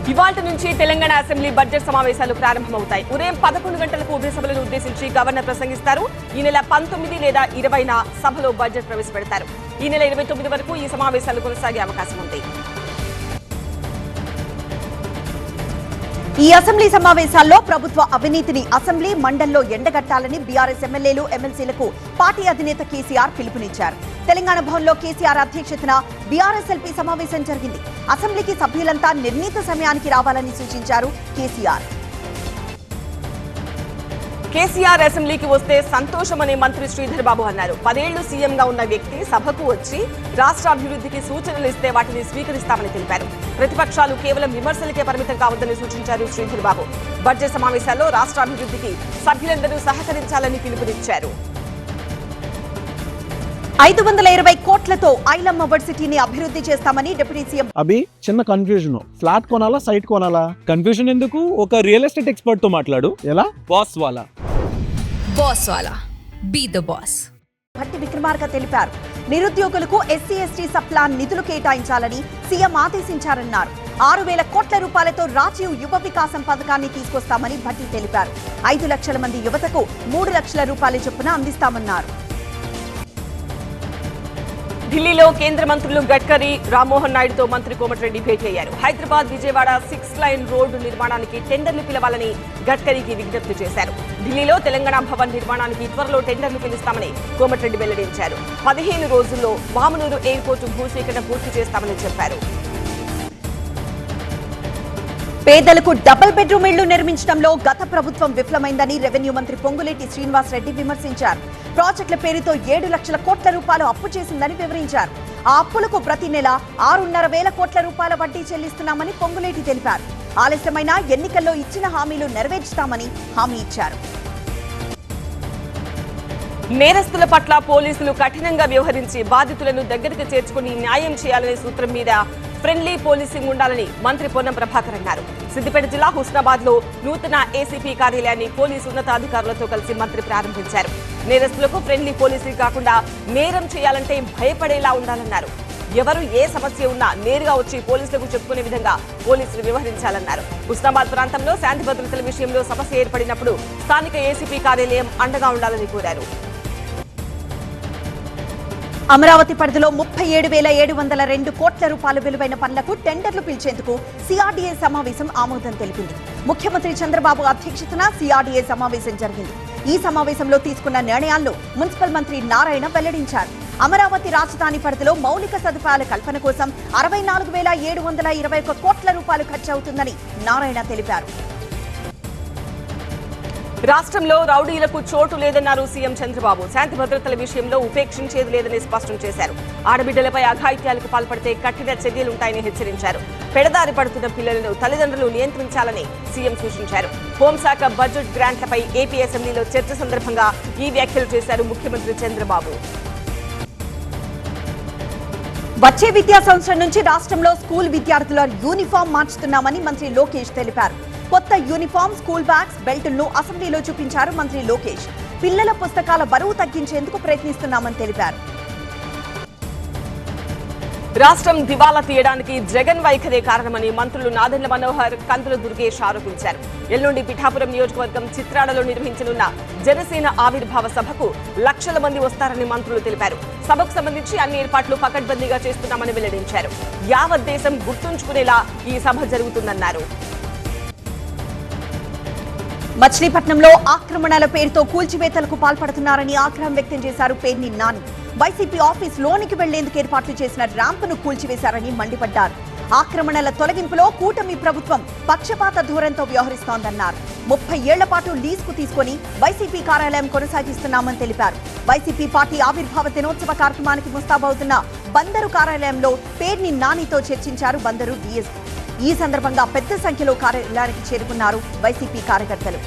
ఇవాల్టి నుంచి Telangana assembly budget సమావేశాలు ప్రారంభమవుతాయి. ఉదయం 11 గంటలకు ఉభయ సభలను ఉద్దేశించి గవర్నర్ ప్రసంగిస్తారు. ఈ నెల 19 లేదా 20న సభలో బడ్జెట్ ప్రవేశపెడతారు. ఈ నెల 29 వరకు ఈ సమావేశాలు కొనసాగే అవకాశం ఉంది. ఈ అసెంబ్లీ సమావేశాల్లో ప్రభుత్వ అవినీతిని అసెంబ్లీ మండల్లో ఎండగట్టాలని బీఆర్ఎస్ ఎమ్మెల్యేలు ఎమ్మెల్సీలకు పార్టీ అధినేత కేసీఆర్ పిలుపునిచ్చారు. తెలంగాణ భవన్లో కేసీఆర్ అధ్యక్షతన బీఆర్ఎస్ ఎల్పీ సమావేశం జరిగింది. అసెంబ్లీకి సభ్యులంతా నిర్ణీత సమయానికి రావాలని సూచించారు కేసీఆర్. కేసీఆర్ అసెంబ్లీకి వస్తే సంతోషమని మంత్రి శ్రీధర్ బాబు అన్నారు. 10 ఏళ్లు సీఎంగా ఉన్న వ్యక్తి సభకు వచ్చి రాష్ట్ర అభివృద్ధికి సూచనలు ఇస్తే వాటిని స్వీకరిస్తామని తెలిపారు. ప్రతిపక్షాలు కేవలం విమర్శలకే పరిమితం కావద్దని సూచించారు శ్రీధర్ బాబు. బడ్జెట్ సమావేశాల్లో రాష్ట్ర అభివృద్ధికి సభ్యులందరూ సహకరించాలని పిలుపునిచ్చారు. 520 కోట్లతో ఐలమ్మ వర్సిటీని అభివృద్ధి చేస్తామని డిప్యూటీ సీఎం చిన్న కన్ఫ్యూజన్. ఫ్లాట్ కొనాలా, సైట్ కొనాలా? కన్ఫ్యూజన్ ఎందుకు? ఒక రియల్ ఎస్టేట్ ఎక్స్పర్ట్ తో మాట్లాడు. ఎలా? బాస్ వాలా be the boss. Bhatti Vikramarka తెలిపారు. నిరుద్యోగులకు ఎస్సీ ఎస్టీ సప్లాన్ నిధులు కేటాయించాలని సీఎం ఆదేశించారన్నారు. 6,000 కోట్ల రూపాయలతో రాజీవ్ యువ వికాసం పథకాన్ని తీసుకొస్తామని భట్టి తెలిపారు. 5 లక్షల మంది యువతకు 3 లక్షల రూపాయల చొప్పున అందిస్తామన్నారు. ఢిల్లీలో కేంద్ర మంత్రులు గడ్కరీ, రామ్మోహన్ నాయుడుతో మంత్రి కోమటిరెడ్డి భేటీ అయ్యారు. హైదరాబాద్ విజయవాడ 6 లైన్ రోడ్డు నిర్మాణానికి టెండర్లు పిలవాలని గడ్కరీకి విజ్ఞప్తి చేశారు. ఢిల్లీలో తెలంగాణ భవన్ నిర్మాణానికి త్వరలో టెండర్లు పిలుస్తామని కోమటిరెడ్డి వెల్లడించారు. 15 రోజుల్లో వామనూరు ఎయిర్పోర్టు భూసేకరణ పూర్తి చేస్తామని చెప్పారు. పేదలకు డబుల్ బెడ్రూమ్ ఇళ్లు నిర్మించడంలో గత ప్రభుత్వం విఫలమైందని రెవెన్యూ మంత్రి పొంగులేటి శ్రీనివాస్ రెడ్డి విమర్శించారు. ప్రాజెక్టుల పేరుతో 7 లక్షల కోట్ల రూపాయలు అప్పు చేసిందని వివరించారు. ఆ అప్పులకు ప్రతి నెల 6,500 కోట్ల రూపాయల వడ్డీ చెల్లిస్తున్నామని పొంగులేటి తెలిపారు. ఆలస్యమైన ఎన్నికల్లో ఇచ్చిన హామీలు నెరవేర్చుతామని హామీ ఇచ్చారు. నేరస్తుల పట్ల పోలీసులు కఠినంగా వ్యవహరించి బాధితులను దగ్గరికి చేర్చుకుని న్యాయం చేయాలనే సూత్రం మీద ఫ్రెండ్లీ పోలీసింగ్ ఉండాలని మంత్రి పొన్నం ప్రభాకర్ అన్నారు. సిద్దిపేట జిల్లా హుస్నాబాద్ లో నూతన ఏసీపీ కార్యాలయాన్ని పోలీసు ఉన్నతాధికారులతో కలిసి మంత్రి ప్రారంభించారు. నేరస్తులకు ఫ్రెండ్లీ పోలీసింగ్ కాకుండా నేరం చేయాలంటే భయపడేలా ఉండాలన్నారు. ఎవరు ఏ సమస్య ఉన్నా నేరుగా వచ్చి పోలీసులకు చెప్పుకునే విధంగా పోలీసులు వ్యవహరించాలన్నారు. హుస్నాబాద్ ప్రాంతంలో శాంతి భద్రతల విషయంలో సమస్య ఏర్పడినప్పుడు స్థానిక ఏసీపీ కార్యాలయం అండగా ఉండాలని కోరారు. అమరావతి పరిధిలో 37,702 కోట్ల రూపాయల విలువైన పనులకు టెండర్లు పిలిచేందుకు సిఆర్డీఏ సమావేశం ఆమోదం తెలిపింది. ముఖ్యమంత్రి చంద్రబాబు అధ్యక్షతన సిఆర్డీఏ సమావేశం జరిగింది. ఈ సమావేశంలో తీసుకున్న నిర్ణయాలను మున్సిపల్ మంత్రి నారాయణ వెల్లడించారు. అమరావతి రాజధాని పరిధిలో మౌలిక సదుపాయాల కల్పన కోసం 64,721 కోట్ల రూపాయలు ఖర్చు అవుతుందని నారాయణ తెలిపారు. రాష్ట్రంలో రౌడీలకు చోటు లేదన్నారు సీఎం చంద్రబాబు. శాంతి భద్రతల విషయంలో ఉపేక్షించేది లేదని స్పష్టం చేశారు. ఆడబిడ్డలపై అఘాయిత్యాలకు పాల్పడితే కఠిన చర్యలుంటాయని హెచ్చరించారు. పెడదారి పడుతున్న పిల్లలను తల్లిదండ్రులు నియంత్రించాలని సీఎం సూచించారు. హోంశాఖ బడ్జెట్ గ్రాంట్లపై ఏపీ అసెంబ్లీలో చర్చ సందర్భంగా ఈ వ్యాఖ్యలు చేశారు ముఖ్యమంత్రి చంద్రబాబు. వచ్చే విద్యా సంవత్సరం నుంచి రాష్ట్రంలో స్కూల్ విద్యార్థుల యూనిఫామ్ మార్చుతున్నామని మంత్రి లోకేష్ తెలిపారు. కొత్త యూనిఫామ్, స్కూల్ బ్యాగ్స్, బెల్టులను అసెంబ్లీలో చూపించారు మంత్రి లోకేష్. పిల్లల పుస్తకాల బరువు తగ్గించేందుకు ప్రయత్నిస్తున్నామని తెలిపారు. రాష్ట్రం దివాలా తీయడానికి జగన్ వైఖరే కారణమని మంత్రులు నాదెండ్ల మనోహర్, కందుల దుర్గేష్ ఆరోపించారు. ఎల్లుండి పిఠాపురం నియోజకవర్గం చిత్రాడలో నిర్వహించనున్న జనసేన ఆవిర్భావ సభకు లక్షల మంది వస్తారని మంత్రులు తెలిపారు. సభకు సంబంధించి అన్ని ఏర్పాట్లు పకడ్బందీగా చేస్తున్నామని వెల్లడించారు. యావత్ దేశం గుర్తుంచుకునేలా ఈ సభ జరుగుతుందన్నారు. మచిలీపట్నంలో ఆక్రమణల పేరుతో కూల్చివేతలకు పాల్పడుతున్నారని ఆగ్రహం వ్యక్తం చేశారు పేర్ని నాని. వైసీపీ ఆఫీస్ లోనికి వెళ్లేందుకు ఏర్పాట్లు చేసిన ర్యాంపును కూల్చివేశారని మండిపడ్డారు. ఆక్రమణల తొలగింపులో కూటమి ప్రభుత్వం పక్షపాత ధోరణితో వ్యవహరిస్తోందన్నారు. 30 ఏళ్ల పాటు లీజుకు తీసుకుని వైసీపీ కార్యాలయం కొనసాగిస్తున్నామని తెలిపారు. వైసీపీ పార్టీ ఆవిర్భావ దినోత్సవ కార్యక్రమానికి ముస్తాబవుతున్న బందరు కార్యాలయంలో పేర్ని నానితో చర్చించారు బందరు డీఎస్పీ. ఈ సందర్భంగా పెద్ద సంఖ్యలో కార్యాలయానికి చేరుకున్నారు వైసీపీ కార్యకర్తలు.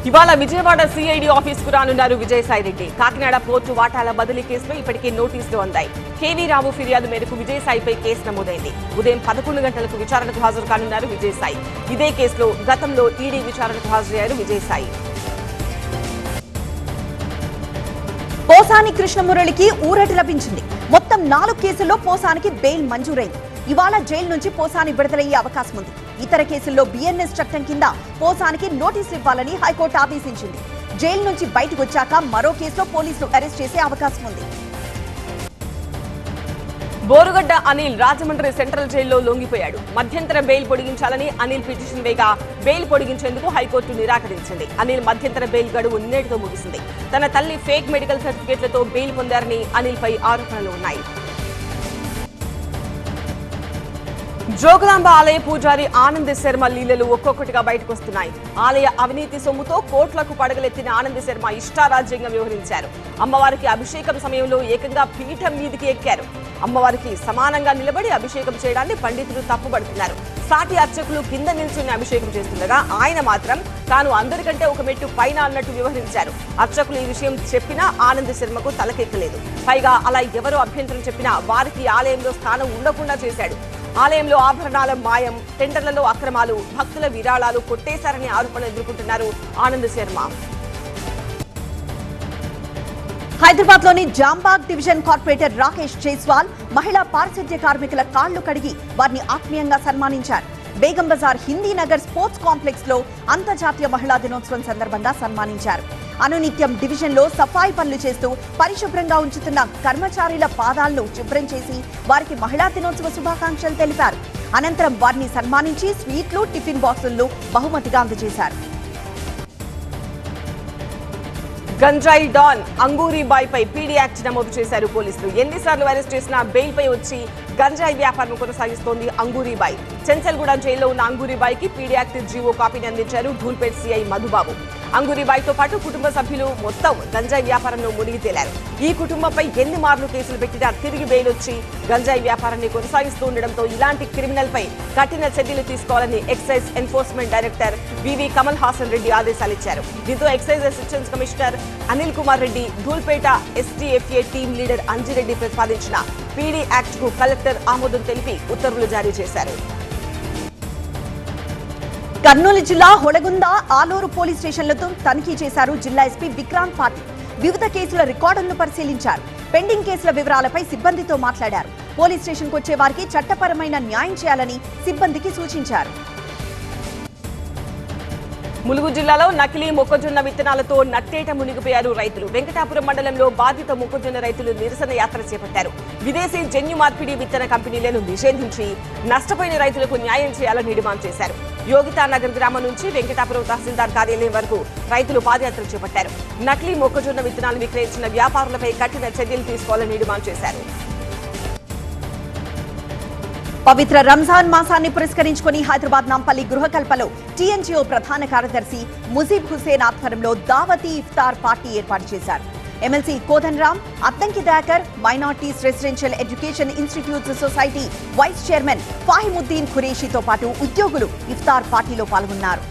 ఇవాళ విజయవాడ సిఐడి ఆఫీస్ కు రానున్నారు విజయసాయిరెడ్డి. కాకినాడ పోర్టు వాటాల బదిలీ కేసులో ఇప్పటికే నోటీసులు అందాయి. కేవీ రావు ఫిర్యాదు మేరకు విజయసాయిపై కేసు నమోదైంది. ఉదయం 11 గంటలకు విచారణకు హాజరు కానున్నారు విజయసాయి. ఇదే కేసులో గతంలో ఈడీ విచారణకు హాజరయ్యారు విజయసాయి. పోసాని కృష్ణమురళికి ఊరట లభించింది. మొత్తం 4 కేసుల్లో పోసానికి బెయిల్ మంజూరైంది. ఇవాళ జైలు నుంచి పోసాని విడుదలయ్యే అవకాశం ఉంది. ఇతర కేసుల్లో బిఎన్ఎస్ చట్టం కింద పోసానికి నోటీసులు ఇవ్వాలని హైకోర్టు ఆదేశించింది. జైలు నుంచి బయటకు వచ్చాక మరో కేసులో పోలీసులు అరెస్ట్ చేసే అవకాశం ఉంది. బోరుగడ్డ అనిల్ రాజమండ్రి సెంట్రల్ జైల్లో లొంగిపోయాడు. మధ్యంతర బెయిల్ పొడిగించాలని అనిల్ పిటిషన్ వేగా బెయిల్ పొడిగించేందుకు హైకోర్టు నిరాకరించింది. అనిల్ మధ్యంతర బెయిల్ గడువు నిన్నటితో ముగిసింది. తన తల్లి ఫేక్ మెడికల్ సర్టిఫికేట్లతో బెయిల్ పొందారని అనిల్పై ఆరోపణలు ఉన్నాయి. జోగులాంబ ఆలయ పూజారి ఆనంద్ శర్మ లీలలు ఒక్కొక్కటిగా బయటకు వస్తున్నాయి. ఆలయ అవినీతి సొమ్ముతో కోట్లకు పడగలెత్తిన ఆనంద్ శర్మ ఇష్టారాజ్యంగా వ్యవహరించారు. అమ్మవారికి అభిషేకం సమయంలో ఏకంగా పీఠం మీదికి ఎక్కారు. అమ్మవారికి సమానంగా నిలబడి అభిషేకం చేయడాన్ని పండితులు తప్పుపడుతున్నారు. సాటి అర్చకులు కింద నిల్చుని అభిషేకం చేస్తుండగా ఆయన మాత్రం తాను అందరికంటే ఒక మెట్టు పైన అన్నట్టు వ్యవహరించారు. అర్చకులు ఈ విషయం చెప్పినా ఆనంద్ శర్మకు తలకెక్కలేదు. పైగా అలా ఎవరు అభ్యంతరం చెప్పినా వారికి ఆలయంలో స్థానం ఉండకుండా చేశాడు. ఆలయంలో ఆభరణాల మాయం, టెండర్లలో అక్రమాలు, భక్తుల విరాళాలు కొట్టేశారని ఆరోపణలు ఎదుర్కొంటున్నారు ఆనంద్ శర్మ. హైదరాబాద్ లోని జాంబాగ్ డివిజన్ కార్పొరేటర్ రాకేష్ జైస్వాల్ మహిళా పారిశుద్ధ్య కార్మికుల కాళ్లు కడిగి వారిని ఆత్మీయంగా సన్మానించారు. బేగం బజార్ హిందీ నగర్ స్పోర్ట్స్ కాంప్లెక్స్ లో అంతర్జాతీయ మహిళా దినోత్సవం సందర్భంగా సన్మానించారు. అనునిత్యం డివిజన్ లో సఫాయి పనులు చేస్తూ పరిశుభ్రంగా ఉంచుతున్న కర్మచారుల పాదాలను శుభ్రం చేసి వారికి మహిళా దినోత్సవ శుభాకాంక్షలు తెలిపారు. అనంతరం వారిని సన్మానించి స్వీట్లు, టిఫిన్ బాక్సులను బహుమతిగా అందజేశారు. గంజాయి డాన్ అంగూరీబాయ్ పై పీడీ యాక్ట్ నమోదు చేశారు పోలీసులు. ఎన్నిసార్లు అరెస్ట్ చేసినా బెయిల్ పై వచ్చి గంజాయి వ్యాపారం కొనసాగిస్తోంది అంగూరీబాయ్. చెంచల్గూడ జైల్లో ఉన్న అంగూరీబాయ్ కి పీడీ యాక్ట్ జీవో కాపీని అందించారు ధూల్పేట్ సిఐ మధుబాబు. అంగూరీబాయ్ తో పాటు కుటుంబ సభ్యులు మొత్తం గంజాయి వ్యాపారంలో మునిగి తేలారు. ఈ కుటుంబంపై ఎన్ని మార్లు కేసులు పెట్టినా తిరిగి బెయిల్ వచ్చి గంజాయి వ్యాపారాన్ని కొనసాగిస్తూ ఉండడంతో ఇలాంటి క్రిమినల్ పై కఠిన చర్యలు తీసుకోవాలని excise enforcement director VV Kamal Haasan Reddy ఆదేశాలిచ్చారు. దీంతో excise assistant commissioner Anil Kumar Reddy, Dhoolpet STFA team leader Anjireddy ప్రతిపాదించిన పీడీ యాక్ట్ కు కలెక్టర్ ఆమోదం తెలిపి ఉత్తర్వులు జారీ చేశారు. కర్నూలు జిల్లా హొళగుంద, ఆలూరు పోలీస్ స్టేషన్లతో తనిఖీ చేశారు జిల్లా ఎస్పీ విక్రాంత్ పాటిల్. వివిధ కేసుల రికార్డులను పరిశీలించారు. పెండింగ్ కేసుల వివరాలపై సిబ్బందితో మాట్లాడారు. పోలీస్ స్టేషన్కు వచ్చే వారికి చట్టపరమైన న్యాయం చేయాలని సిబ్బందికి సూచించారు. ములుగు జిల్లాలో నకిలీ మొక్కజొన్న విత్తనాలతో నట్టేట మునిగిపోయారు రైతులు. వెంకటాపురం మండలంలో బాధిత మొక్కజొన్న రైతులు నిరసన యాత్ర చేపట్టారు. విదేశీ జన్యు మార్పిడి విత్తన కంపెనీలను నిషేధించి నష్టపోయిన రైతులకు న్యాయం చేయాలని డిమాండ్ చేశారు. యోగితానగర్ గ్రామం నుంచి వెంకటాపురం తహసీల్దార్ కార్యాలయం వరకు రైతులు పాదయాత్ర చేపట్టారు. నకిలీ మొక్కజొన్న విత్తనాలు విక్రయించిన వ్యాపారులపై కఠిన చర్యలు తీసుకోవాలని డిమాండ్ చేశారు. పవిత్ర రంజాన్ మాసాన్ని పురస్కరించుకుని హైదరాబాద్ నాంపల్లి గృహకల్పలో టీఎన్జీఓ ప్రధాన కార్యదర్శి ముజీబ్ హుసేన్ ఆధ్వర్యంలో దావతీ ఇఫ్తార్ పార్టీ ఏర్పాటు చేశారు. MLC Kodan Ram, Addanki Dayakar, minorities residential education institutes society vice chairman Fahimuddin ఖురేషితో పాటు ఉద్యోగులు ఇఫ్తార్ పార్టీలో పాల్గొన్నారు.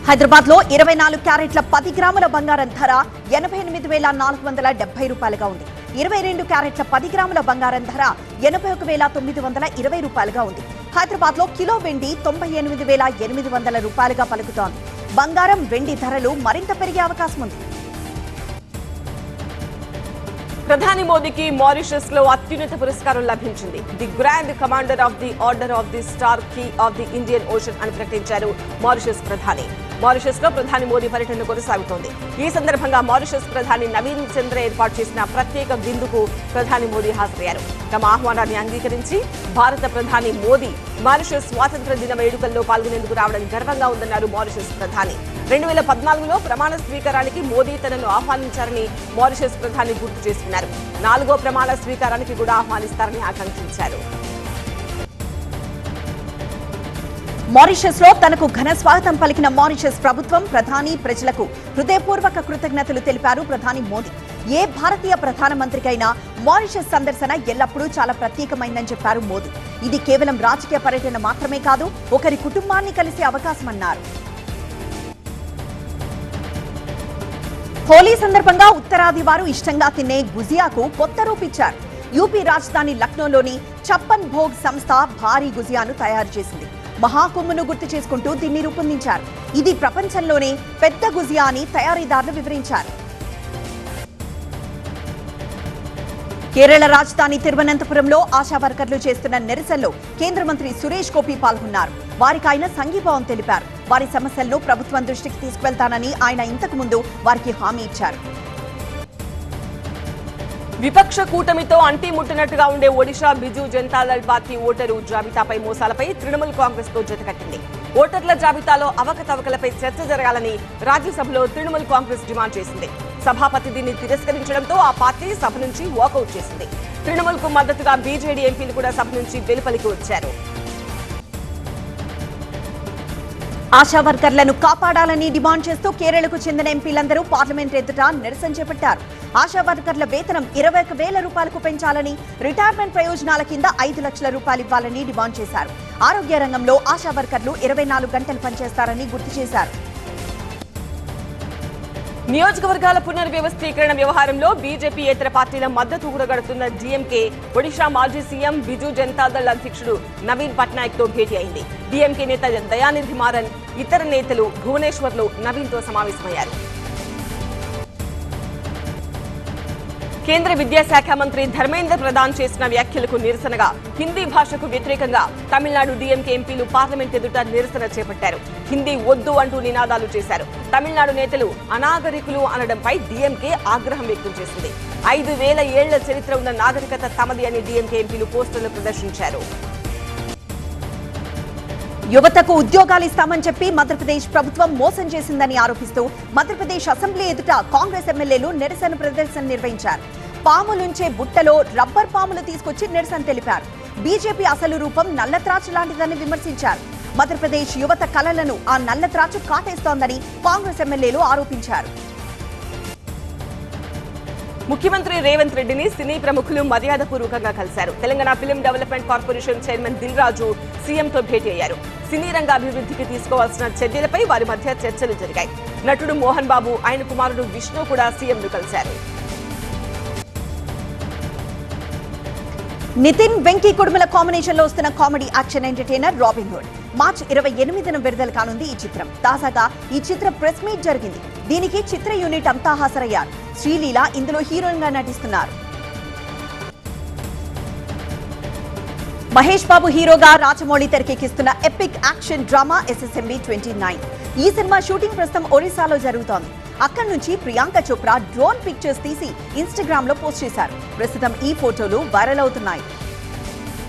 హైదరాబాద్ లో 24 క్యారెట్ల 10 గ్రాముల బంగారం ధర 88,470 రూపాయలుగా ఉంది. 22 క్యారెట్ల 10 గ్రాముల బంగారం ధర 81,920 రూపాయలుగా ఉంది. హైదరాబాద్ లో కిలో వెండి 98,800 రూపాయలుగా పలుకుతోంది. బంగారం, వెండి ధరలు మరింత పెరిగే అవకాశం ఉంది. ప్రధాని మోదీకి మారిషస్ లో అత్యున్నత పురస్కారం లభించింది. The grand commander of the order of the star key of the Indian ocean అని ప్రకటించారు మారిషస్ ప్రధాని. మారిషస్ లో ప్రధాని మోదీ పర్యటన కొనసాగుతోంది. ఈ సందర్భంగా మారిషస్ ప్రధాని నవీన్ చంద్ర ఏర్పాటు చేసిన ప్రత్యేక విందుకు ప్రధాని మోదీ హాజరయ్యారు. తమ ఆహ్వానాన్ని అంగీకరించి భారత ప్రధాని మోదీ మారిషస్ స్వాతంత్ర దిన వేడుకల్లో పాల్గొనేందుకు రావడం గర్వంగా ఉందన్నారు మారిషస్ ప్రధాని. 2014లో ప్రమాణ స్వీకారానికి మోదీ తనను ఆహ్వానించారని మారిషస్ ప్రధాని గుర్తు చేసుకున్నారు. 4వ ప్రమాణ స్వీకారానికి కూడా ఆహ్వానిస్తారని ఆకాంక్షించారు. మారిషస్ లో తనకు ఘన స్వాగతం పలికిన మారిషస్ ప్రభుత్వం, ప్రధాని, ప్రజలకు హృదయపూర్వక కృతజ్ఞతలు తెలిపారు ప్రధాని మోదీ. ఏ భారతీయ ప్రధానమంత్రికైనా మారిషస్ సందర్శన ఎల్లప్పుడూ చాలా ప్రత్యేకమైందని చెప్పారు మోదీ. ఇది కేవలం రాజకీయ పర్యటన మాత్రమే కాదు, ఒకరి కుటుంబాన్ని కలిసే అవకాశమన్నారు. హోలీ సందర్భంగా ఉత్తరాది వారు ఇష్టంగా తినే గుజియాకు కొత్త రూపిచ్చారు. యూపీ రాజధాని లక్నోలోని ఛప్పన్ భోగ్ సంస్థ భారీ గుజియాను తయారు చేసింది. మహాకుంభను గుర్తు చేసుకుంటూ దీన్ని రూపొందించారు. ఇది ప్రపంచంలోనే పెద్ద గుజియా అని తయారీదారులు వివరించారు. కేరళ రాజధాని తిరువనంతపురంలో ఆశా వర్కర్లు చేస్తున్న నిరసనలో కేంద్ర మంత్రి సురేష్ గోపి పాల్గొన్నారు. వారికి ఆయన సంఘీభావం తెలిపారు. వారి సమస్యలను ప్రభుత్వం దృష్టికి తీసుకువెళ్తానని ఆయన ఇంతకు ముందు వారికి హామీ ఇచ్చారు. విపక్ష కూటమితో అంటి ముట్టినట్టుగా ఉండే ఒడిషా బిజు జనతాదళ్ పార్టీ ఓటరు జాబితాపై మోసాలపై తృణమూల్ కాంగ్రెస్ తో జతకట్టింది. ఓటర్ల జాబితాలో అవకతవకలపై చర్చ జరగాలని రాజ్యసభలో తృణమూల్ కాంగ్రెస్ డిమాండ్ చేసింది. సభాపతి దీన్ని తిరస్కరించడంతో ఆ పార్టీ సభ నుంచి వాకౌట్ చేసింది. తృణమూల్ కు మద్దతుగా బీజేడీ ఎంపీలు కూడా సభ నుంచి వెలుపలికి వచ్చారు. ఆశా వర్కర్లను కాపాడాలని డిమాండ్ చేస్తూ కేరళకు చెందిన ఎంపీలందరూ పార్లమెంట్ ఎదుట నిరసన చేపట్టారు. ఆశా వర్కర్ల వేతనం 21,000 రూపాయలకు పెంచాలని, రిటైర్మెంట్ ప్రయోజనాల కింద 5 లక్షల రూపాయలు ఇవ్వాలని డిమాండ్ చేశారు. ఆరోగ్య రంగంలో ఆశా వర్కర్లు 24 గంటలు పనిచేస్తారని గుర్తు చేశారు. నియోజకవర్గాల పునర్వ్యవస్థీకరణ వ్యవహారంలో బీజేపీయేతర పార్టీల మద్దతు కూడగడుతున్న డీఎంకే ఒడిషా మాజీ సీఎం బిజు జనతాదళ్ అధ్యక్షుడు నవీన్ పట్నాయక్ తో భేటీ అయింది. డీఎంకే నేత దయానిధి మారన్, ఇతర నేతలు భువనేశ్వర్లో నవీన్ తో సమావేశమయ్యారు. కేంద్ర విద్యాశాఖ మంత్రి ధర్మేంద్ర ప్రధాన్ చేసిన వ్యాఖ్యలకు నిరసనగా హిందీ భాషకు వ్యతిరేకంగా తమిళనాడు డీఎంకే ఎంపీలు పార్లమెంట్ ఎదుట నిరసన చేపట్టారు. హిందీ వద్దు అంటూ నినాదాలు చేశారు. తమిళనాడు నేతలు అనాగరికులు అనడంపై డీఎంకే ఆగ్రహం వ్యక్తం చేసింది. 5,000 ఏళ్ల చరిత్ర ఉన్న నాగరికత తమది అని డీఎంకే ఎంపీలు పోస్టర్లు ప్రదర్శించారు. యువతకు ఉద్యోగాలు ఇస్తామని చెప్పి మధ్యప్రదేశ్ ప్రభుత్వం మోసం చేసిందని ఆరోపిస్తూ మధ్యప్రదేశ్ అసెంబ్లీ ఎదుట కాంగ్రెస్ ఎమ్మెల్యేలు నిరసన ప్రదర్శన నిర్వహించారు. పాములుంచే బుట్టలో రబ్బర్ పాములు తీసుకొచ్చి నిరసన తెలిపారు. బీజేపీ అసలు రూపం నల్లత్రాచు లాంటిదని విమర్శించారు. మధ్యప్రదేశ్ యువత కలలను ఆ నల్లత్రాచు కాటేస్తోందని కాంగ్రెస్ ఎమ్మెల్యేలు ఆరోపించారు. ముఖ్యమంత్రి రేవంత్ రెడ్డిని సినీ ప్రముఖులు మర్యాదపూర్వకంగా కలిశారు. Telangana film development corporation chairman Dil Raju సీఎంతో భేటీ అయ్యారు. సినీ రంగ అభివృద్ధికి తీసుకోవాల్సిన చర్యలపై వారి మధ్య చర్చలు జరిగాయి. నటుడు మోహన్ బాబు, ఆయన కుమారుడు విష్ణు కూడా సీఎంను కలిశారు. నితిన్ వెంకీ కుడుమల కాంబినేషన్ లో వస్తున్న comedy action entertainer Robin Hood మార్చి 28న విడుదల కానుంది ఈ చిత్రం. తాజాగా ఈ చిత్ర ప్రెస్ మీట్ జరిగింది. దీనికి చిత్ర యూనిట్ అంతా హాజరయ్యారు. శ్రీలీల ఇందులో హీరోయిన్ గా నటిస్తున్నారు. మహేష్ బాబు హీరోగా రాజమౌళి తెరకెక్కిస్తున్న ఎపిక్ యాక్షన్ డ్రామా SSMB 29. ఈ సినిమా షూటింగ్ ప్రస్తుతం ఒరిస్సాలో జరుగుతోంది. అక్కడి నుంచి ప్రియాంక చోప్రా డ్రోన్ పిక్చర్స్ తీసి ఇన్స్టాగ్రామ్ లో పోస్ట్ చేశారు. ప్రస్తుతం ఈ ఫోటోలు వైరల్ అవుతున్నాయి.